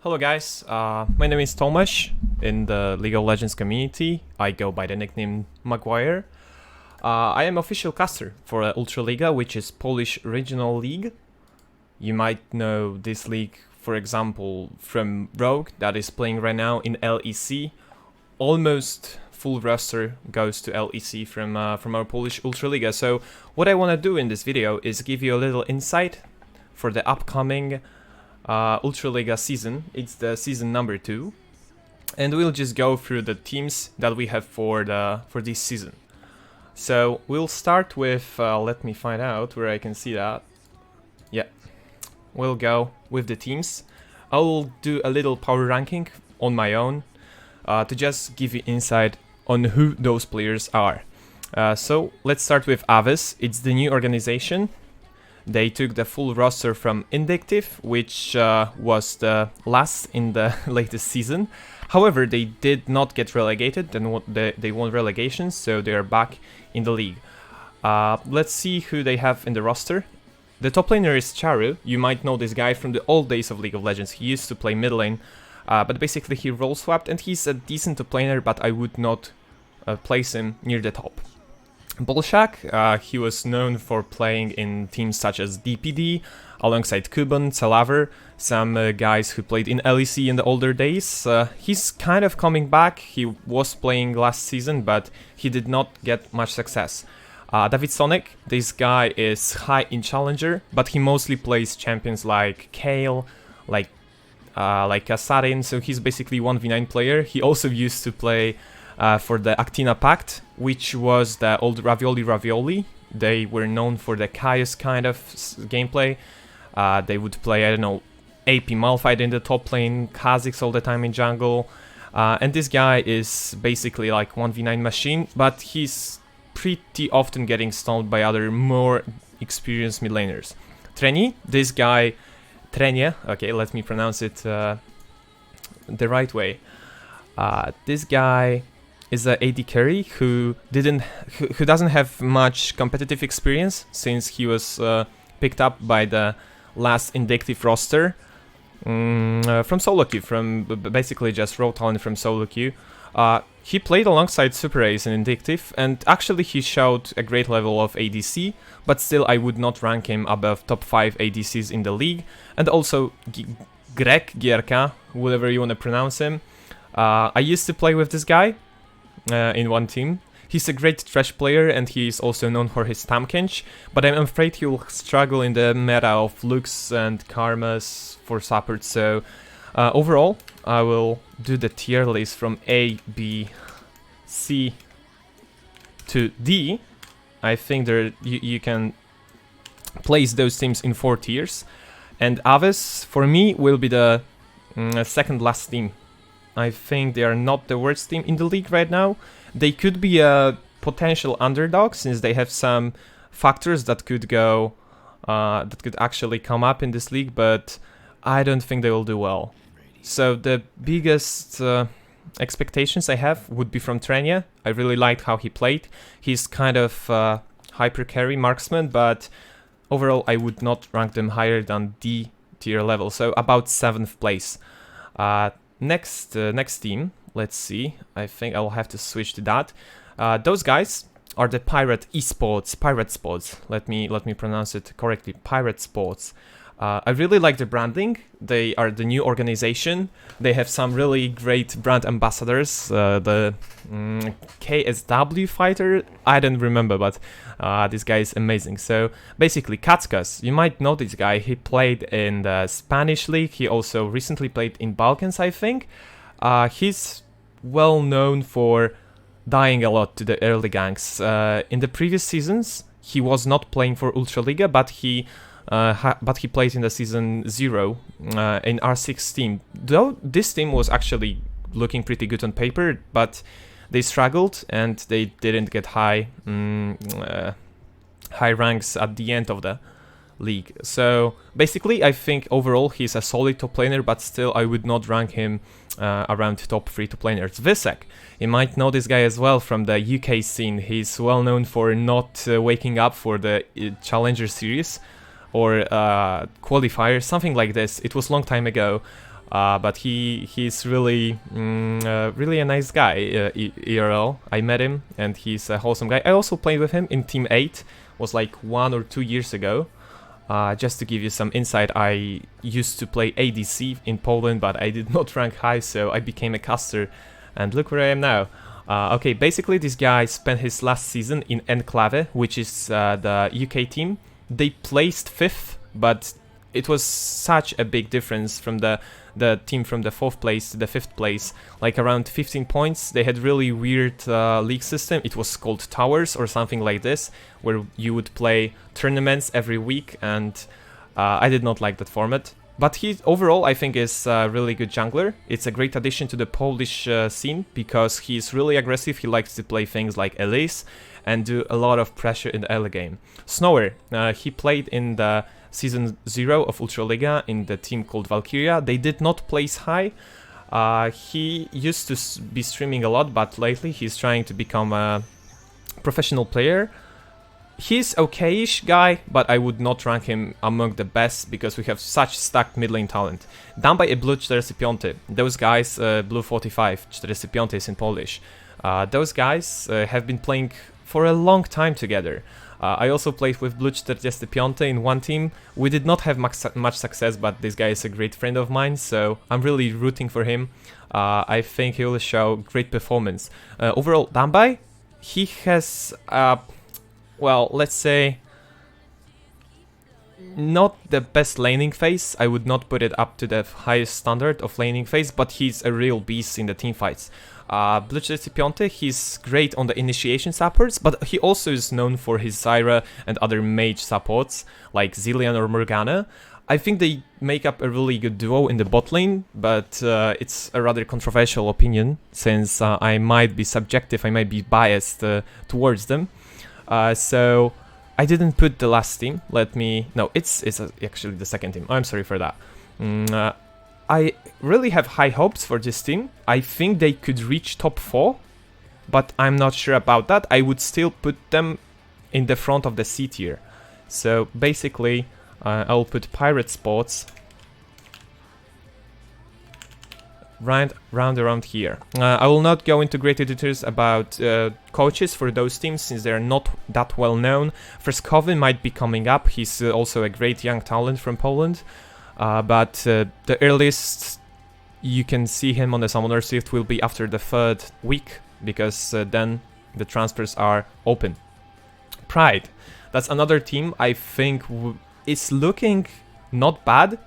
Hello guys, my name is Tomasz. In the League of Legends community, I go by the nickname Maguire. I am official caster for Ultraliga, which is Polish regional league. You might know this league, for example, from Rogue, that is playing right now in LEC. Almost full roster goes to LEC from our Polish Ultraliga. So what I want to do in this video is give you a little insight for the upcoming Ultraliga season. It's the season number 2, and we'll just go through the teams that we have for this season. So we'll start with let me find out where I can see that. Yeah, we'll go with the teams. I'll do a little power ranking on my own to just give you insight on who those players are. So let's start with Aves. It's the new organization. They took the full roster from Indictive, which was the last in the latest season. However, they did not get relegated, they won relegation, so they are back in the league. Let's see who they have in the roster. The top laner is Charu. You might know this guy from the old days of League of Legends. He used to play mid lane, but basically he role swapped, and he's a decent top laner, but I would not place him near the top. Bolshak, he was known for playing in teams such as DPD, alongside Kuban, Celaver, some guys who played in LEC in the older days. He's kind of coming back. He was playing last season, but he did not get much success. David Sonic, this guy is high in Challenger, but he mostly plays champions like Kale, like Kasarin, so he's basically 1v9 player. He also used to play for the Actina Pact, which was the old Ravioli. They were known for the Chaos kind of gameplay. They would play, I don't know, AP Malphite in the top lane, Kha'Zix all the time in jungle. And this guy is basically like 1v9 machine, but he's pretty often getting stunned by other more experienced mid laners. Treni, this guy, Trenie, okay, let me pronounce it the right way. This guy is a AD carry who doesn't have much competitive experience since he was picked up by the last Indictive roster from solo queue, from basically just raw talent from solo queue. He played alongside Super Ace in Indictive, and actually he showed a great level of ADC, but still I would not rank him above top 5 ADCs in the league. And also Greg, Gierka, whatever you want to pronounce him. I used to play with this guy in one team. He's a great trash player, and he is also known for his Tamkench, but I'm afraid he'll struggle in the meta of Lux and Karmas for support. So overall, I will do the tier list from A, B, C to D. I think you can place those teams in 4 tiers, and Aves for me will be the second last team. I think they are not the worst team in the league right now. They could be a potential underdog since they have some factors that could go, that could actually come up in this league, but I don't think they will do well. So the biggest expectations I have would be from Trenia. I really liked how he played. He's kind of hyper carry marksman, but overall I would not rank them higher than D tier level, so about 7th place. Next team, let's see. I think I'll have to switch to that. Those guys are the Pirate Sports. Let me pronounce it correctly. Pirate Sports. I really like the branding. They are the new organization. They have some really great brand ambassadors. The KSW fighter, I don't remember, but this guy is amazing. So basically, Katskas, you might know this guy. He played in the Spanish league. He also recently played in Balkans, I think. He's well known for dying a lot to the early ganks. In the previous seasons, he was not playing for Ultraliga, but he played in the season 0 in R6 team. Though this team was actually looking pretty good on paper, but they struggled and they didn't get high ranks at the end of the league. So basically, I think overall he's a solid top laner, but still I would not rank him around top 3 top laners. Visek, you might know this guy as well from the UK scene. He's well known for not waking up for the Challenger series or qualifier, something like this. It was long time ago. But he's really really a nice guy, IRL. I met him, and he's a wholesome guy. I also played with him in Team 8, was like 1 or 2 years ago. Just to give you some insight, I used to play ADC in Poland, but I did not rank high, so I became a caster, and look where I am now. Okay, basically this guy spent his last season in Enclave, which is the UK team. They placed 5th, but it was such a big difference from the team from the 4th place to the 5th place, like around 15 points. They had really weird league system. It was called Towers or something like this, where you would play tournaments every week, and I did not like that format. But he overall, I think, is a really good jungler. It's a great addition to the Polish scene because he's really aggressive. He likes to play things like Elise and do a lot of pressure in the early game. Snower, he played in the Season 0 of Ultraliga in the team called Valkyria. They did not place high. He used to be streaming a lot, but lately he's trying to become a professional player. He's okayish guy, but I would not rank him among the best because we have such stacked mid lane talent. Dambaj i Blue 45. Those guys, Blue 45, 45 is in Polish. Those guys have been playing for a long time together. I also played with Blue 45 in one team. We did not have much success, but this guy is a great friend of mine, so I'm really rooting for him. I think he will show great performance. Overall, Dambaj, he has, well, let's say, not the best laning phase. I would not put it up to the highest standard of laning phase, but he's a real beast in the team fights. Blue 45, he's great on the initiation supports, but he also is known for his Zyra and other mage supports, like Zilean or Morgana. I think they make up a really good duo in the bot lane, but it's a rather controversial opinion, since I might be subjective, I might be biased towards them. So I didn't put the last team. No, it's actually the second team. I'm sorry for that. I really have high hopes for this team. I think they could reach top 4, but I'm not sure about that. I would still put them in the front of the C tier. So basically, I'll put Pirate Sports right around here. I will not go into great details about coaches for those teams, since they're not that well known. Freskowy might be coming up. He's also a great young talent from Poland. But the earliest you can see him on the Summoner's Rift will be after the 3rd week, because then the transfers are open. Pride, that's another team I think is looking not bad.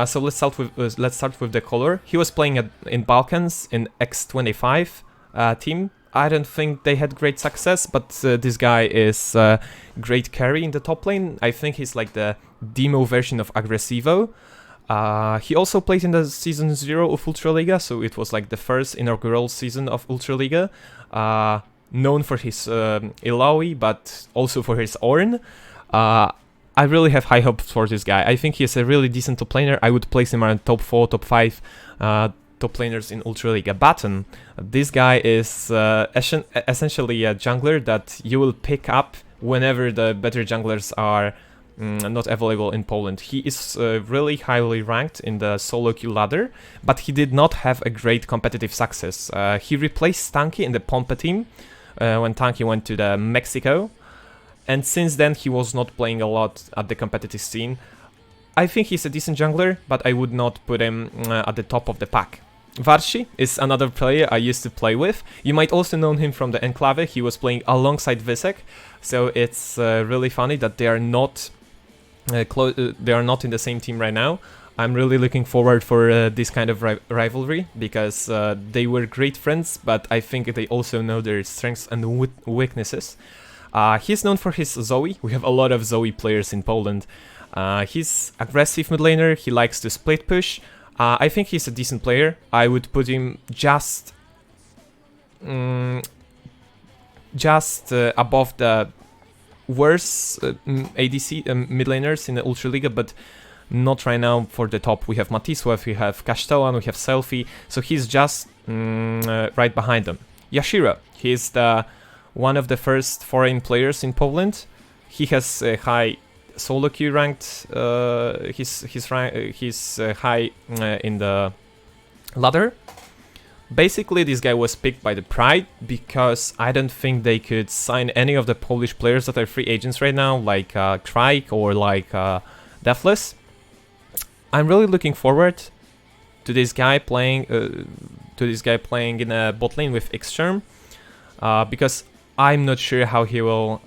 So let's start with the color. He was playing in Balkans in X25 team. I don't think they had great success, but this guy is great carry in the top lane. I think he's like the demo version of Aggressivo. He also played in the Season 0 of Ultraliga, so it was like the first inaugural season of Ultraliga. Known for his Illaoi, but also for his Ornn. I really have high hopes for this guy. I think he's a really decent top laner. I would place him around top 4, top 5 top laners in Ultraliga. Baton, this guy is essentially a jungler that you will pick up whenever the better junglers are not available in Poland. He is really highly ranked in the solo kill ladder, but he did not have a great competitive success. He replaced Tanky in the Pompe team when Tanky went to the Mexico, and since then he was not playing a lot at the competitive scene. I think he's a decent jungler, but I would not put him at the top of the pack. Varshi is another player I used to play with. You might also know him from the Enclave. He was playing alongside Visek, so it's really funny that they are not in the same team right now. I'm really looking forward for this kind of rivalry, because they were great friends, but I think they also know their strengths and weaknesses. He's known for his Zoe. We have a lot of Zoe players in Poland. He's aggressive mid laner. He likes to split push. I think he's a decent player. I would put him just above the worst ADC mid laners in the Ultraliga, but not right now for the top. We have Matisław, we have Kasztelan, we have Selfie, so he's just right behind them. Yashiro, he's one of the first foreign players in Poland. He has a high solo queue ranked. He's high in the ladder. Basically, this guy was picked by the Pride because I don't think they could sign any of the Polish players that are free agents right now, like Krajk or like Deathless. I'm really looking forward to this guy playing in a bot lane with Xterm, because I'm not sure how he will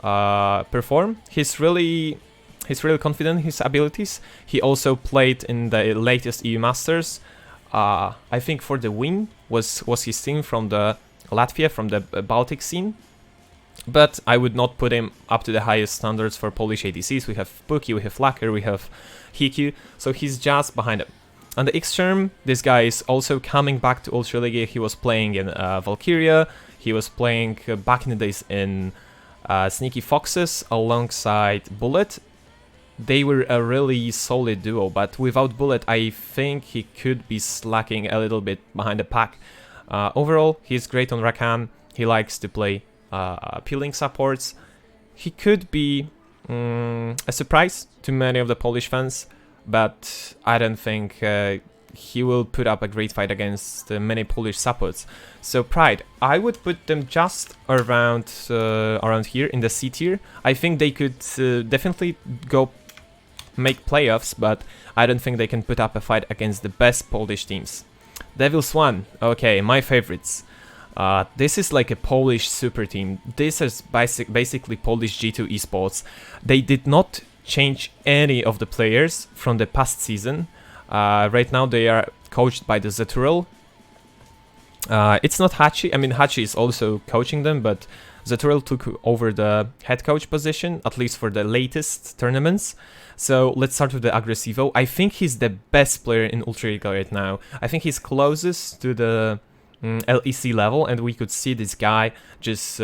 perform. He's really confident in his abilities. He also played in the latest EU Masters. I think for the win was his team from the Latvia, from the Baltic scene. But I would not put him up to the highest standards for Polish ADCs. We have Puki, we have Lacker, we have Hiku, so he's just behind him. On the X-Term, this guy is also coming back to Ultraliga. He was playing in Valkyria, he was playing back in the days in Sneaky Foxes alongside Bullet. They were a really solid duo, but without Bullet, I think he could be slacking a little bit behind the pack. Overall, he's great on Rakan. He likes to play peeling supports. He could be a surprise to many of the Polish fans, but I don't think he will put up a great fight against many Polish supports. So Pride, I would put them just around here in the C tier. I think they could definitely go make playoffs, but I don't think they can put up a fight against the best Polish teams. Devils 1, okay, my favorites. This is like a Polish super team. This is basically Polish G2 esports. They did not change any of the players from the past season. Right now they are coached by the Zeturel. It's not Hachi. I mean, Hachi is also coaching them, but Zeturel took over the head coach position, at least for the latest tournaments. So let's start with the Aggressivo. I think he's the best player in Ultraliga right now. I think he's closest to the LEC level, and we could see this guy just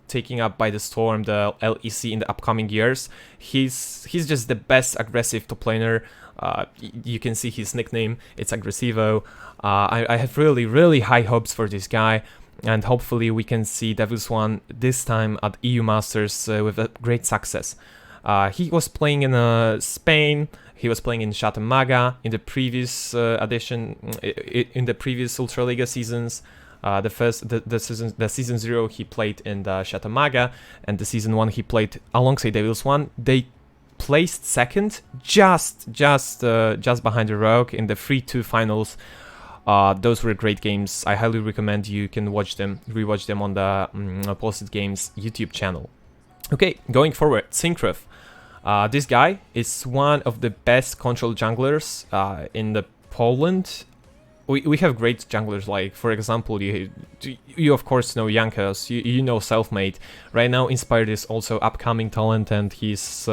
taking up by the storm the LEC in the upcoming years. He's just the best aggressive top laner. You can see his nickname, it's Aggressivo. I have really high hopes for this guy, and hopefully we can see Devils 1 this time at EU Masters with a great success. He was playing in Spain, he was playing in Shatamaga in the previous edition, in the previous Ultraliga seasons. The season 0 he played in the Shatamaga, and the season 1 he played alongside Devils 1. They placed second, just behind the Rogue in the 3-2 finals. Those were great games. I highly recommend you can watch them, rewatch them on the Posted Games YouTube channel. Okay, going forward, Syncrof. This guy is one of the best control junglers in the Poland. We have great junglers, like, for example, you of course know Jankos, you know Selfmade. Right now, Inspired is also upcoming talent, and he's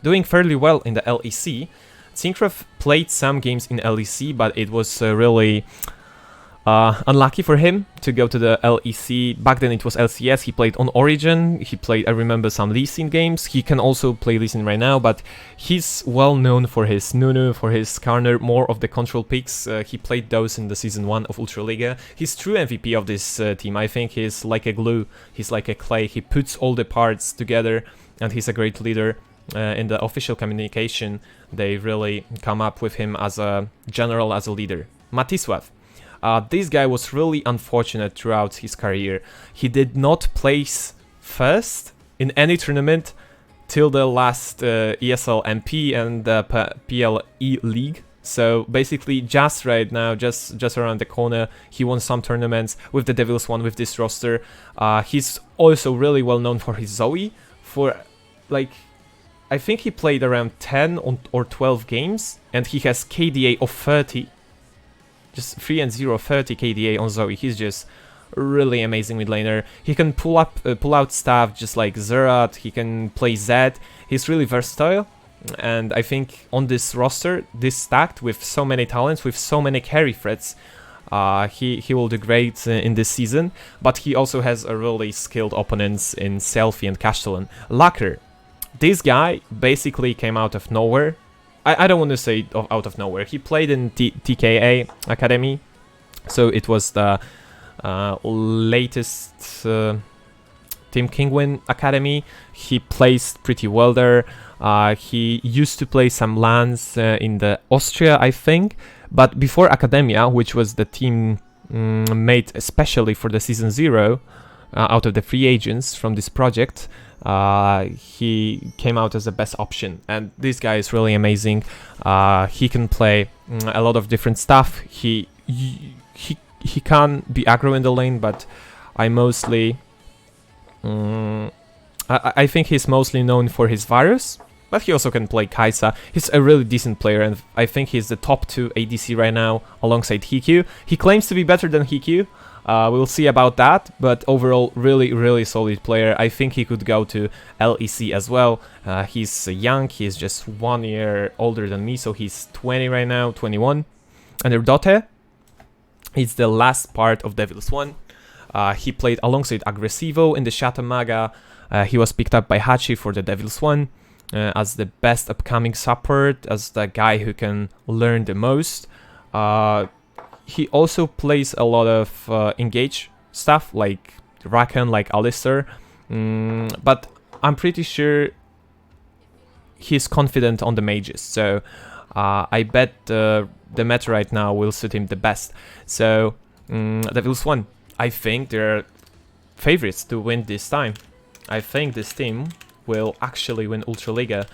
doing fairly well in the LEC. Syncrof played some games in LEC, but it was really unlucky for him to go to the LEC. Back then it was LCS, he played on Origin, he played, I remember, some Lee Sin games. He can also play Lee Sin right now, but he's well known for his Nunu, for his Skarner, more of the control picks. He played those in the season 1 of Ultraliga. He's true MVP of this team. I think he's like a glue, he's like a clay, he puts all the parts together, and he's a great leader. In the official communication, they really come up with him as a general, as a leader. Matisław. This guy was really unfortunate throughout his career. He did not place first in any tournament till the last ESL MP and the PLE League. So basically, just right now, just around the corner, he won some tournaments with the Devils 1 with this roster. He's also really well known for his Zoe. For like, I think he played around 10 or 12 games, and he has KDA of 30. Just 3-0, 30 KDA on Zoe. He's just really amazing mid laner. He can pull out stuff just like Zerat. He can play Zed. He's really versatile, and I think on this roster, this stacked with so many talents, with so many carry threats, he will do great in this season. But he also has a really skilled opponents in Selfie and Castellan. Lacker. This guy basically came out of nowhere. I don't want to say out of nowhere. He played in TKA Academy, so it was the latest Team Kingwin Academy. He plays pretty well there. He used to play some lands in the Austria, I think. But before Academia, which was the team made especially for the Season 0, out of the free agents from this project, he came out as the best option. And this guy is really amazing. He can play a lot of different stuff. He can be aggro in the lane, but I mostly... I think he's mostly known for his Varus, but he also can play Kai'Sa. He's a really decent player, and I think he's the top 2 ADC right now, alongside Hikyu. He claims to be better than Hikyu. We'll see about that, but overall, really solid player. I think he could go to LEC as well. He's young, he's just 1 year older than me, so he's 20 right now, 21. And Dote is the last part of Devil's One. He played alongside Aggressivo in the Shadow Maga. He was picked up by Hachi for the Devil's One as the best upcoming support, as the guy who can learn the most. He also plays a lot of engage stuff, like Rakan, like Alistar, but I'm pretty sure he's confident on the mages, so I bet the meta right now will suit him the best. So, Devil's One, I think they're favorites to win this time. I think this team will actually win Ultraliga.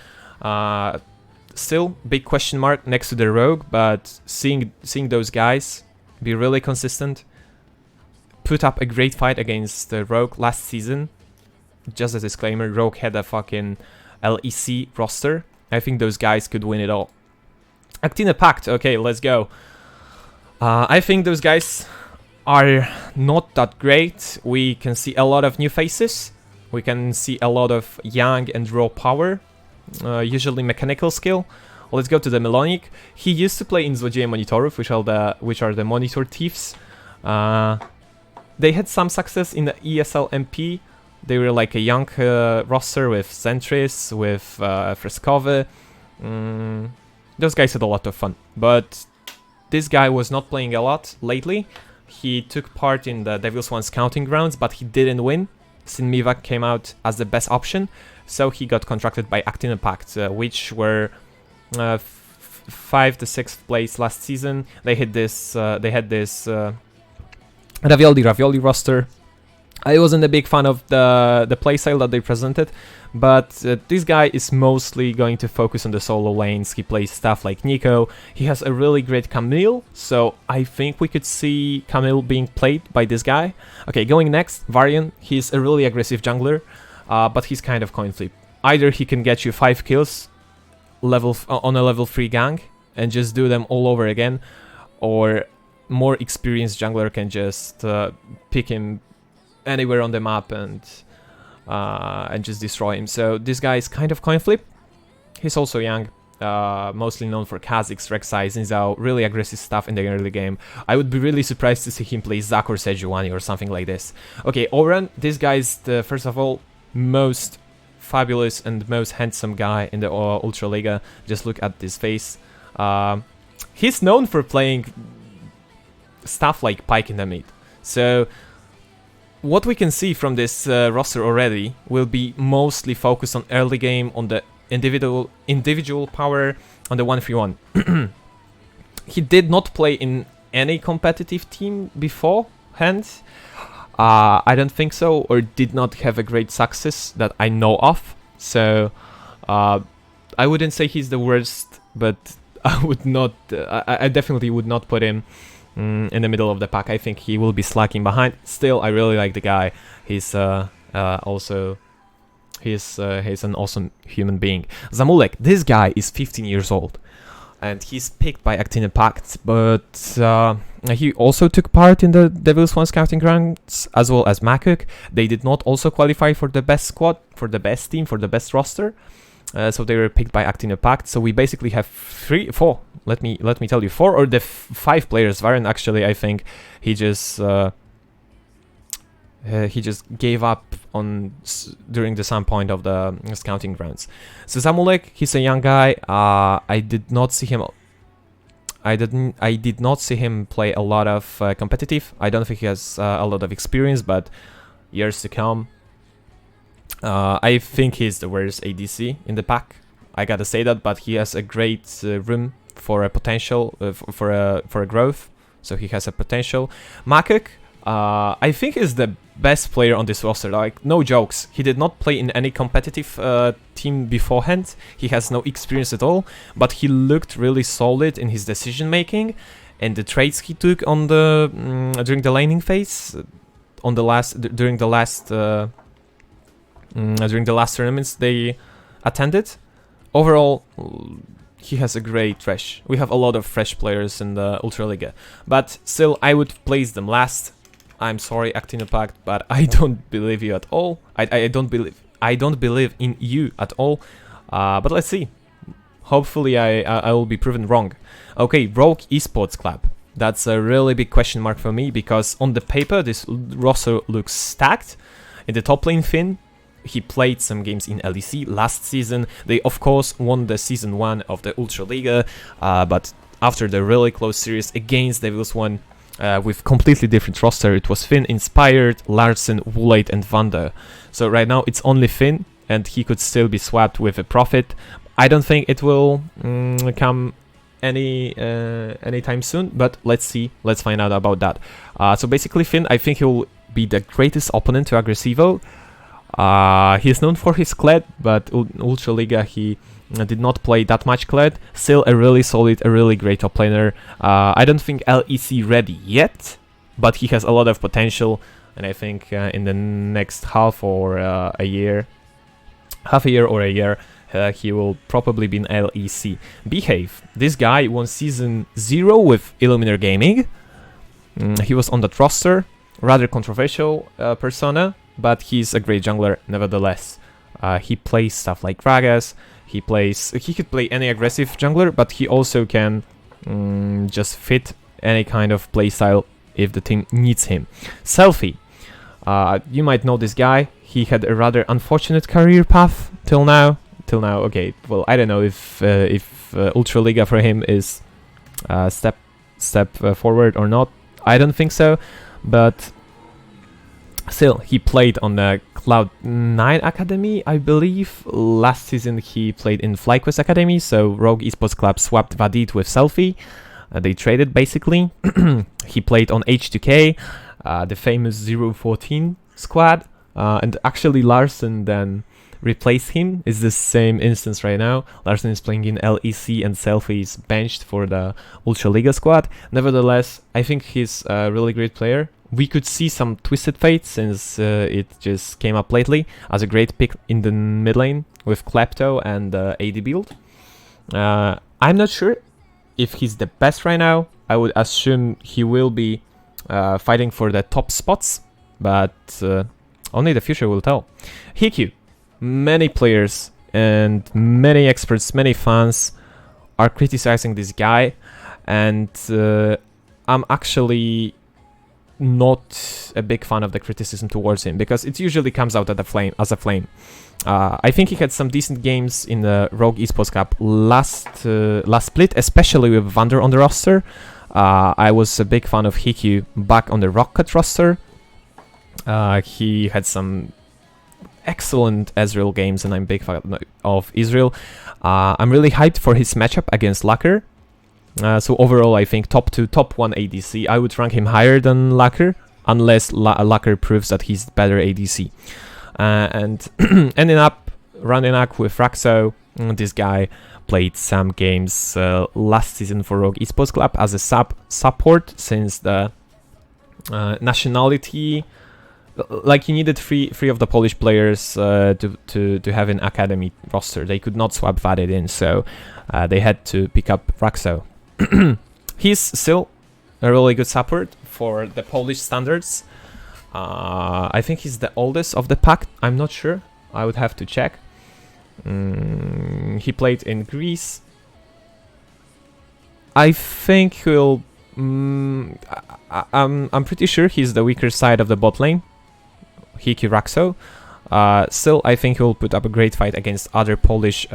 Still, big question mark next to the Rogue, but seeing those guys be really consistent, put up a great fight against the Rogue last season. Just a disclaimer, Rogue had a fucking LEC roster. I think those guys could win it all. Actina Pact, okay, let's go. I think those guys are not that great. We can see a lot of new faces. We can see a lot of young and raw power. Usually mechanical skill. Let's go to the Melonic. He used to play in Złodzieje Monitorów, which are the monitor thieves. They had some success in the ESL MP. They were like a young roster with Zentris, with Freskowy. Those guys had a lot of fun. But this guy was not playing a lot lately. He took part in the Devil's One scouting grounds, but he didn't win. Sin Mivak came out as the best option, so he got contracted by Actina Pact, which were 5th to 6th place last season. They had this Ravioli roster. I wasn't a big fan of the playstyle that they presented, but this guy is mostly going to focus on the solo lanes. He plays stuff like Nico. He has a really great Camille, so I think we could see Camille being played by this guy. Okay, going next, Varian. He's a really aggressive jungler, but he's kind of coin flip. Either he can get you 5 kills on a level 3 gang and just do them all over again, or more experienced jungler can just pick him anywhere on the map and just destroy him. So this guy is kind of coin flip. He's also young, mostly known for Kha'Zix, Rek'Sai, Zinzao, really aggressive stuff in the early game. I would be really surprised to see him play Zac or Sejuani or something like this. Okay, Oran, this guy is the, first of all, most fabulous and most handsome guy in the Ultraliga. Just look at this face. He's known for playing stuff like Pyke in the mid. So what we can see from this roster already will be mostly focused on early game, on the individual power, on the 1v1. He did not play in any competitive team beforehand. I don't think so, or did not have a great success that I know of. So I wouldn't say he's the worst, but I would not. I definitely would not put him in the middle of the pack. I think he will be slacking behind. Still, I really like the guy. He's also he's an awesome human being. Zamulek, this guy is 15 years old, and he's picked by Actina Pact, but he also took part in the Devil's One scouting grounds, as well as Makuk. They did not also qualify for the best squad, for the best team, for the best roster. So they were picked by Actina Pact. So we basically have 4. Let me tell you, 4 or the 5 players. Varen, actually, I think he just gave up on during the some point of the scouting grounds. So Zamulek, he's a young guy. I did not see him. I did not see him play a lot of competitive. I don't think he has a lot of experience, but years to come, I think he's the worst ADC in the pack. I gotta say that, but he has a great room for a potential, for a growth. So he has a potential. Makuk, I think is the best player on this roster. Like, no jokes. He did not play in any competitive team beforehand. He has no experience at all, but he looked really solid in his decision making and the trades he took on the during the laning phase, during the last tournaments they attended. Overall, he has a great fresh. We have a lot of fresh players in the Ultraliga, but still, I would place them last. I'm sorry, Actinopact, but I don't believe you at all. I don't believe in you at all. But let's see. Hopefully, I will be proven wrong. Okay, Rogue Esports Club. That's a really big question mark for me because on the paper, this roster looks stacked. In the top lane, Finn. He played some games in LEC last season. They, of course, won the Season 1 of the Ultraliga, but after the really close series against Devils 1 with completely different roster, it was Finn, Inspired, Larsen, Woolite, and Vanda. So right now it's only Finn, and he could still be swapped with a Prophet. I don't think it will come anytime soon, but let's see. Let's find out about that. So basically, Finn, I think he will be the greatest opponent to Aggressivo. He is known for his Kled, but in Ultraliga he did not play that much Kled. Still a really solid, a really great top laner. I don't think LEC ready yet, but he has a lot of potential, and I think in the next half a year or a year, he will probably be in LEC. Behave. This guy won Season 0 with Illuminer Gaming. He was on that roster. Rather controversial persona, but he's a great jungler nevertheless. He plays stuff like Gragas. He could play any aggressive jungler, but he also can just fit any kind of playstyle if the team needs him. Selfie. You might know this guy. He had a rather unfortunate career path till now. Okay, well, I don't know if Ultraliga for him is step forward or not. I don't think so, but still, he played on the Cloud9 Academy, I believe. Last season he played in FlyQuest Academy, so Rogue Esports Club swapped Vadid with Selfie. They traded, basically. He played on H2K, the famous 014 squad, and actually Larsen then replaced him. It's the same instance right now. Larsen is playing in LEC and Selfie is benched for the Ultraliga squad. Nevertheless, I think he's a really great player. We could see some Twisted Fate since it just came up lately as a great pick in the mid lane with Klepto and AD build. I'm not sure if he's the best right now. I would assume he will be fighting for the top spots, but only the future will tell. Hikyu. Many players and many experts, many fans are criticizing this guy, and I'm actually not a big fan of the criticism towards him because it usually comes out as a flame. I think he had some decent games in the Rogue Esports Cup last split, especially with Vander on the roster. I was a big fan of Hikyu back on the Rocket roster. He had some excellent Ezreal games, and I'm a big fan of Israel. I'm really hyped for his matchup against Lacker. So overall, I think top 2, top 1 ADC. I would rank him higher than Lacker, unless Lacker proves that he's better ADC. And ending up running up with Raxo. This guy played some games last season for Rogue Esports Club as a support, since the nationality, like, you needed three of the Polish players to have an academy roster. They could not swap Vadid in, so they had to pick up Raxo. He's still a really good support for the Polish standards. I think he's the oldest of the pack. I'm not sure. I would have to check. He played in Greece. I think he'll... I'm pretty sure he's the weaker side of the bot lane. Hikyu Raxo. Still, I think he'll put up a great fight against other Polish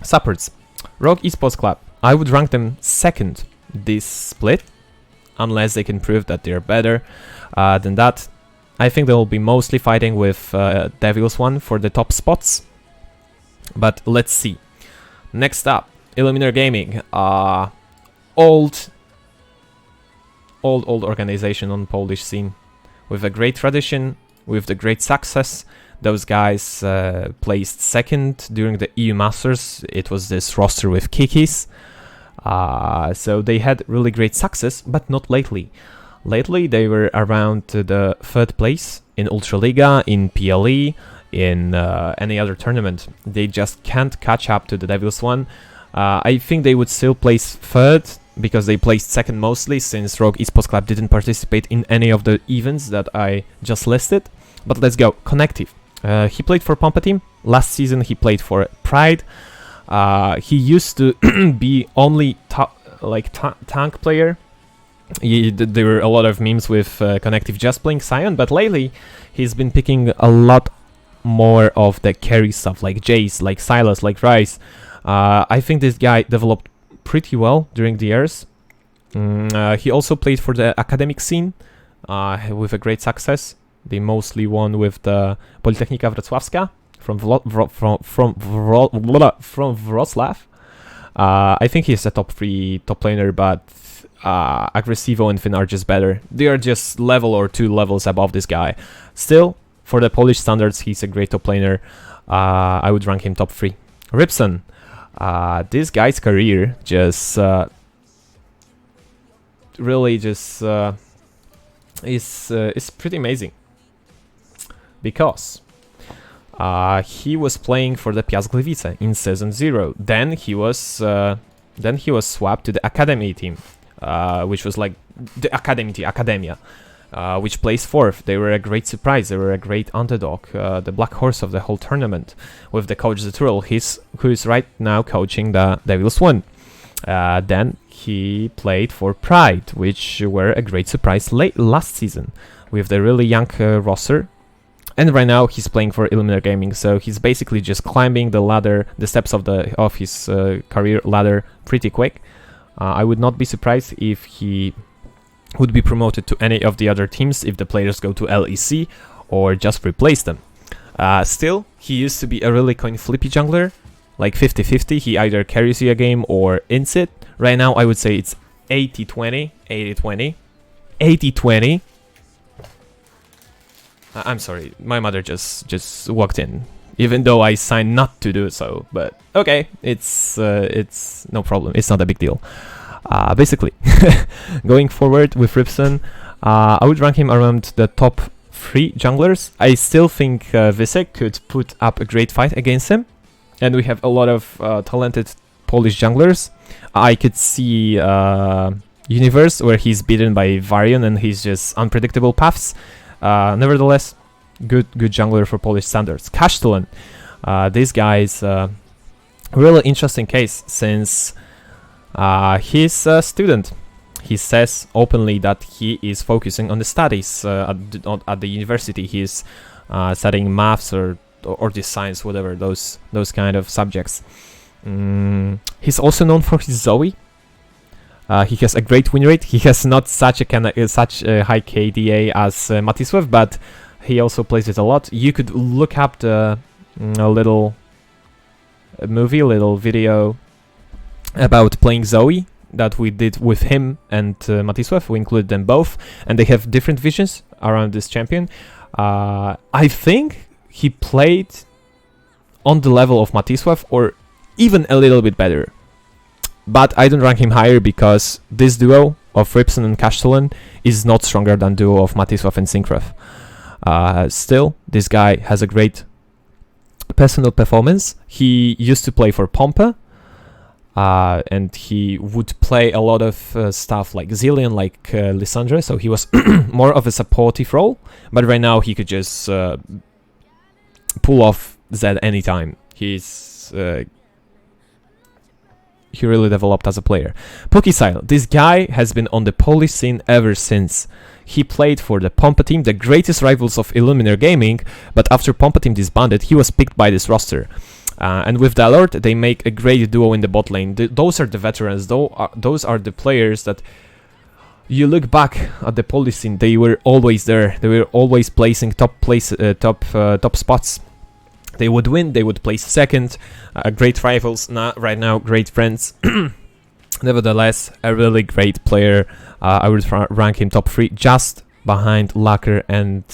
supports. Rogue Esports Club. I would rank them second this split, unless they can prove that they're better than that. I think they'll be mostly fighting with Devils One for the top spots. But let's see. Next up, Illuminer Gaming. Old organization on Polish scene. With a great tradition, with the great success. Those guys placed second during the EU Masters. It was this roster with Kikis. So they had really great success, but not lately. Lately, they were around the third place in Ultraliga, in PLE, in any other tournament. They just can't catch up to the Devils One. I think they would still place third, because they placed second mostly, since Rogue Esports Club didn't participate in any of the events that I just listed. But let's go. Connective. He played for Pompa Team. Last season he played for Pride. He used to be only tank player. There were a lot of memes with Connective just playing Sion, but lately he's been picking a lot more of the carry stuff, like Jace, like Silas, like Rice. I think this guy developed pretty well during the years. He also played for the academic scene with a great success. They mostly won with the Politechnika Wrocławska from Wrocław. I think he's a top 3 top laner, but Aggressivo and Finn are just better. They are just level or 2 levels above this guy. Still, for the Polish standards, he's a great top laner. I would rank him top 3. Ripson. This guy's career just really just is pretty amazing. Because he was playing for the Piast Gliwice in season 0. Then he was swapped to the academy team, which was like the academy team, Academia, which placed 4th. They were a great surprise. They were a great underdog, the black horse of the whole tournament, with the coach Zeturel, who is right now coaching the Devils One. Then he played for Pride, which were a great surprise last season, with the really young roster. And right now he's playing for Illuminer Gaming, so he's basically just climbing the ladder, the steps of his career ladder pretty quick. I would not be surprised if he would be promoted to any of the other teams if the players go to LEC or just replace them. Still, he used to be a really coin flippy jungler, like 50-50. He either carries you a game or ints it. Right now I would say it's 80-20, 80-20, 80-20. I'm sorry, my mother just walked in, even though I signed not to do so. But okay, it's no problem. It's not a big deal. Basically, going forward with Ripson, I would rank him around the top 3 junglers. I still think Visek could put up a great fight against him, and we have a lot of talented Polish junglers. I could see Universe, where he's beaten by Varian and he's just unpredictable paths. Nevertheless, good jungler for Polish standards. Castellan, this guy is a really interesting case, since he's a student. He says openly that he is focusing on the studies at the university. He's studying maths or the science, whatever, those kind of subjects. He's also known for his Zoe. He has a great win rate. He has not such a high KDA as Matisław, but he also plays it a lot. You could look up the little video about playing Zoe that we did with him and Matisław. We included them both, and they have different visions around this champion. I think he played on the level of Matisław, or even a little bit better. But I don't rank him higher because this duo of Ripson and Castellan is not stronger than duo of Matisław and Syncrev. Still, this guy has a great personal performance. He used to play for Pompa, and he would play a lot of stuff like Zillion, like Lissandra, so he was more of a supportive role, but right now he could just pull off Zed anytime. He really developed as a player. Pokisile, this guy has been on the Polish scene ever since. He played for the Pompa team, the greatest rivals of Illuminer Gaming, but after Pompa team disbanded, he was picked by this roster. And with Dalord, they make a great duo in the bot lane. Those are the veterans, those are the players that You look back at the Polish scene; they were always there. They were always placing top spots. They would win. They would place second. Great rivals. Right now, great friends. Nevertheless, a really great player. I would rank him top 3, just behind Lacker and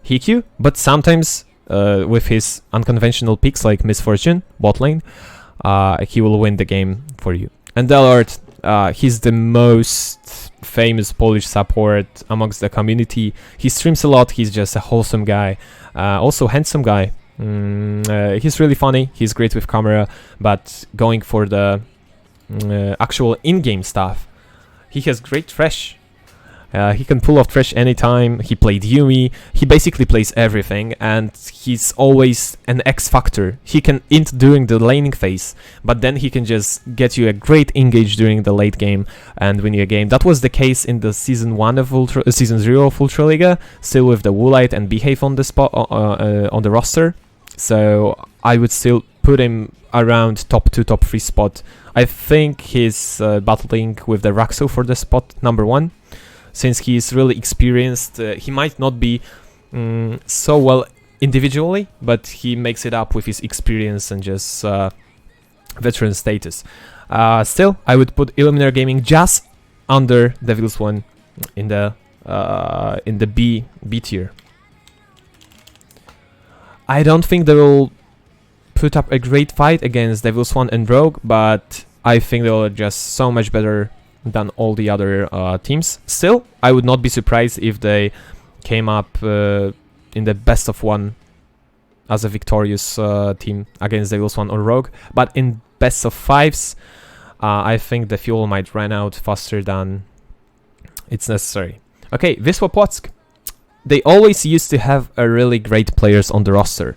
Hikyu. But sometimes, with his unconventional picks like Misfortune, bot lane, he will win the game for you. And Delord, he's the most famous Polish support amongst the community. He streams a lot. He's just a wholesome guy. Also handsome guy. He's really funny. He's great with camera. But going for the actual in-game stuff, he has great trash. He can pull off trash anytime. He played Yumi. He basically plays everything, and he's always an X factor. He can int during the laning phase, but then he can just get you a great engage during the late game and win you a game. That was the case in the season 0 of Ultraliga, still with the Woolite and Behave on the spot on the roster. So I would still put him around top 2, top 3 spot. I think he's battling with the Raxo for the spot number 1. Since he's really experienced, he might not be so well individually, but he makes it up with his experience and just veteran status. Still, I would put Illuminator Gaming just under Devil's One in the B tier. I don't think they will put up a great fight against Devil's One and Rogue, but I think they are just so much better than all the other teams. Still, I would not be surprised if they came up in the best of 1 as a victorious team against Devil's One or Rogue. But in best of 5s, I think the fuel might run out faster than it's necessary. Okay, Wisła Płock. They always used to have a really great players on the roster.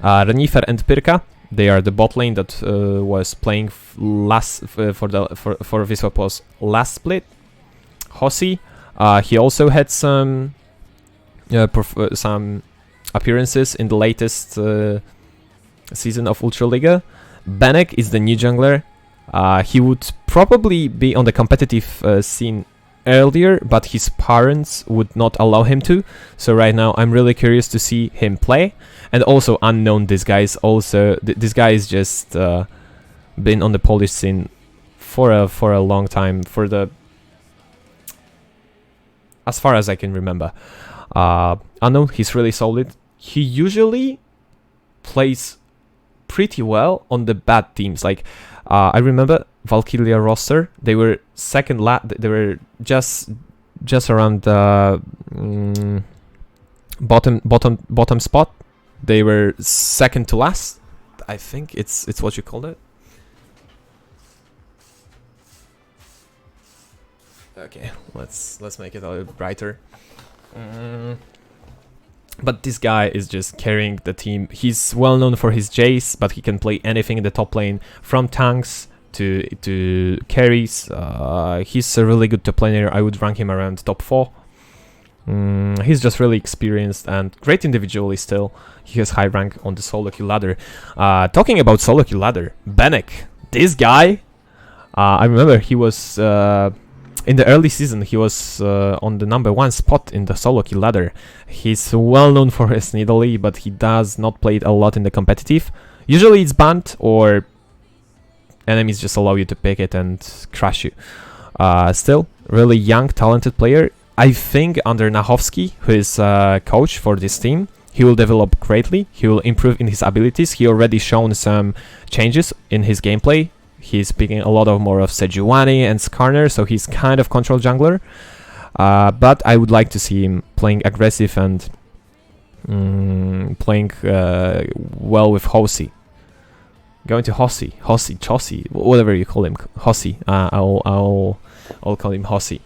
Renifer and Pyrka. They are the bot lane that was playing for Wisła Płock's last split. Hossi, he also had some appearances in the latest season of Ultraliga. Benek is the new jungler. He would probably be on the competitive scene earlier, but his parents would not allow him to. So right now I'm really curious to see him play. And also Unknown, this guy is also this guy is just been on the Polish scene for a long time, for the as far as I can remember. Unknown, he's really solid. He usually plays pretty well on the bad teams. Like I remember Valkyria roster, they were they were just around the bottom spot. They were second to last. I think it's what you called it. Okay, let's make it a little brighter. But this guy is just carrying the team. He's well known for his Jace, but he can play anything in the top lane, from tanks to carries. He's a really good top laner. I would rank him around top 4. He's just really experienced and great individually still. He has high rank on the solo kill ladder. Talking about solo kill ladder, Benek, this guy, I remember he was in the early season, he was on the number 1 spot in the solo kill ladder. He's well known for his Nidalee, but he does not play it a lot in the competitive. Usually it's banned, or enemies just allow you to pick it and crush you. Still, really young, talented player. I think under Nachowski, who is coach for this team, he will develop greatly. He will improve in his abilities. He already shown some changes in his gameplay. He's picking a lot more of Sejuani and Skarner, so he's kind of control jungler. But I would like to see him playing aggressive and playing well with Hossi. Going to Hossi, Chossi, whatever you call him, Hossi. I'll call him Hossi.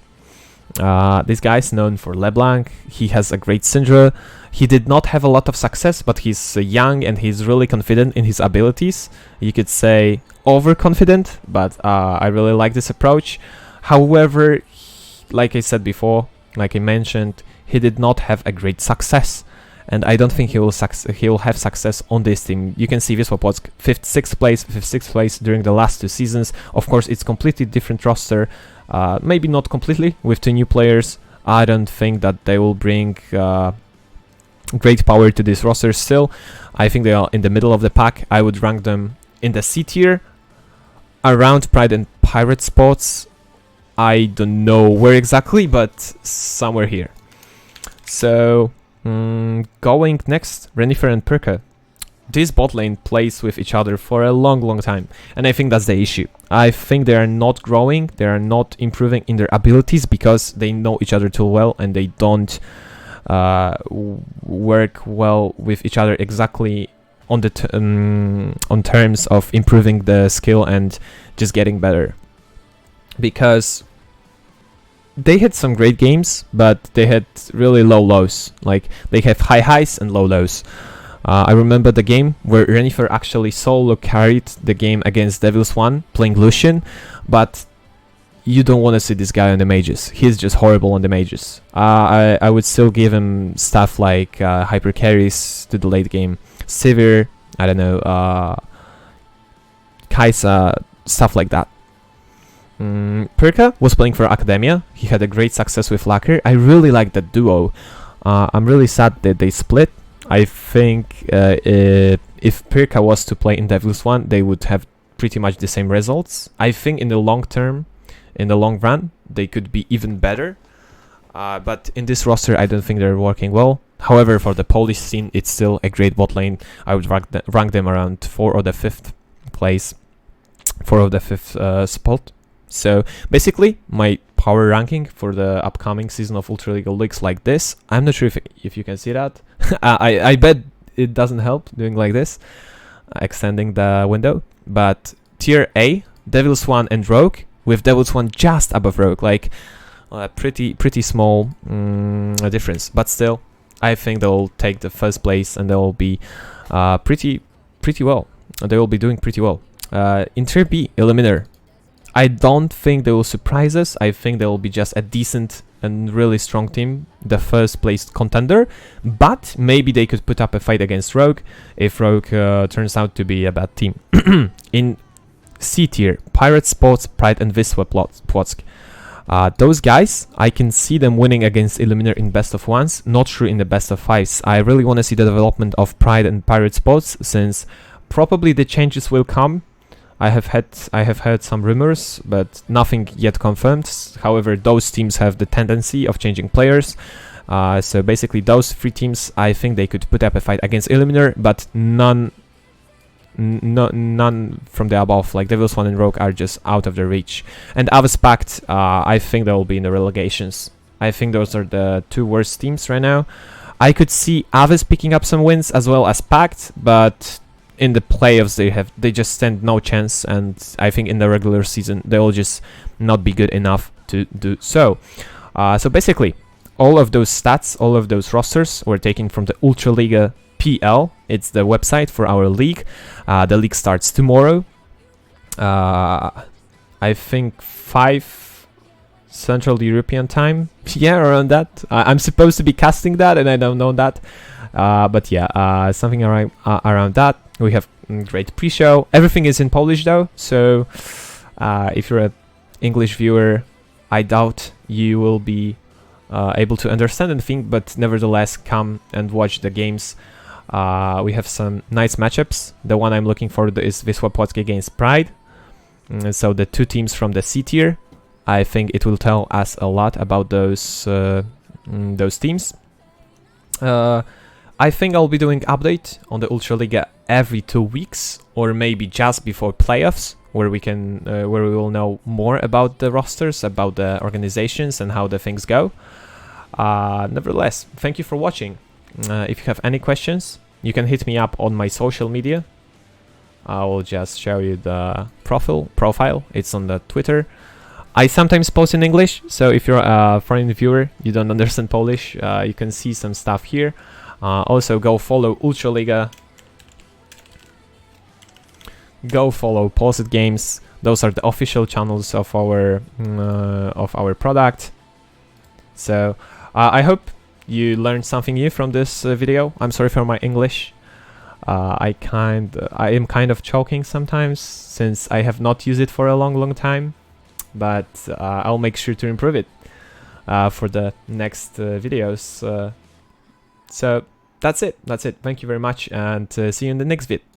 This guy's known for LeBlanc. He has a great Syndra. He did not have a lot of success, but he's young and he's really confident in his abilities. You could say overconfident, but I really like this approach. However, like I said before, like I mentioned, he did not have a great success. and I don't think he will have success on this team. You can see Wisła Płock 6th place during the last 2 seasons. Of course, it's completely different roster. Maybe not completely, with 2 new players. I don't think that they will bring great power to this roster still. I think they are in the middle of the pack. I would rank them in the C tier, around Pride and Pirate spots. I don't know where exactly, but somewhere here. So, going next, Renifer and Perka. This bot lane plays with each other for a long time, and I think that's the issue. I think they are not growing, they are not improving in their abilities because they know each other too well, and they don't work well with each other exactly on the on terms of improving the skill and just getting better. Because they had some great games, but they had really low lows. Like, they have high highs and low lows. I remember the game where Renifer actually solo carried the game against Devil's One, playing Lucian, but you don't want to see this guy on the mages. He's just horrible on the mages. I would still give him stuff like hyper carries to the late game, Sivir, I don't know, Kaisa, stuff like that. Perka was playing for Academia. He had a great success with Lacker. I really like that duo. I'm really sad that they split. I think if Perka was to play in Devil's One, they would have pretty much the same results. I think in the long term, in the long run, they could be even better. But in this roster, I don't think they're working well. However, for the Polish scene, it's still a great bot lane. I would rank them around 4th or the 5th place, 4th or the 5th spot. So basically, my power ranking for the upcoming season of Ultraliga looks like this. I'm not sure if you can see that. I bet it doesn't help doing like this, extending the window. But tier A, Devil's One and Rogue, with Devil's One just above Rogue, like pretty small difference. But still, I think they'll take the 1st place and they'll be pretty well. They will be doing pretty well. In tier B, Eliminator. I don't think they will surprise us. I think they will be just a decent and really strong team, the 1st place contender, but maybe they could put up a fight against Rogue if Rogue turns out to be a bad team. In C tier, Pirate Sports, Pride and Wisła Płock. Those guys, I can see them winning against Eliminator in best of 1s, not sure in the best of 5s. I really want to see the development of Pride and Pirate Sports, since probably the changes will come. I have heard some rumors, but nothing yet confirmed. However, those teams have the tendency of changing players. So basically, those 3 teams, I think they could put up a fight against Eliminator, but none from the above, like Devil's One and Rogue, are just out of their reach. And Aves Pact, I think they will be in the relegations. I think those are the 2 worst teams right now. I could see Aves picking up some wins as well as Pact, but in the playoffs they just stand no chance, and I think in the regular season they will just not be good enough to do so. So basically, all of those stats, all of those rosters were taken from the Ultraliga PL. It's the website for our league. The league starts tomorrow. I think 5 Central European time. Yeah, around that. I'm supposed to be casting that, and I don't know that. But yeah, something around that. We have great pre-show. Everything is in Polish though, so if you're an English viewer, I doubt you will be able to understand anything, but nevertheless, come and watch the games. We have some nice matchups. The one I'm looking for is Wisła Płock against Pride. So the 2 teams from the C tier. I think it will tell us a lot about those teams. I think I'll be doing update on the Ultraliga every 2 weeks, or maybe just before playoffs, where we will know more about the rosters, about the organizations, and how the things go. Nevertheless, thank you for watching. If you have any questions, you can hit me up on my social media. I will just show you the profile. It's on the Twitter. I sometimes post in English, so if you're a foreign viewer, you don't understand Polish, you can see some stuff here. Also, go follow Ultraliga. Go follow Pulsed Games. Those are the official channels of our product. So I hope you learned something new from this video. I'm sorry for my English. I am kind of choking sometimes since I have not used it for a long time, but I'll make sure to improve it for the next videos. So that's it. Thank you very much, and see you in the next vid.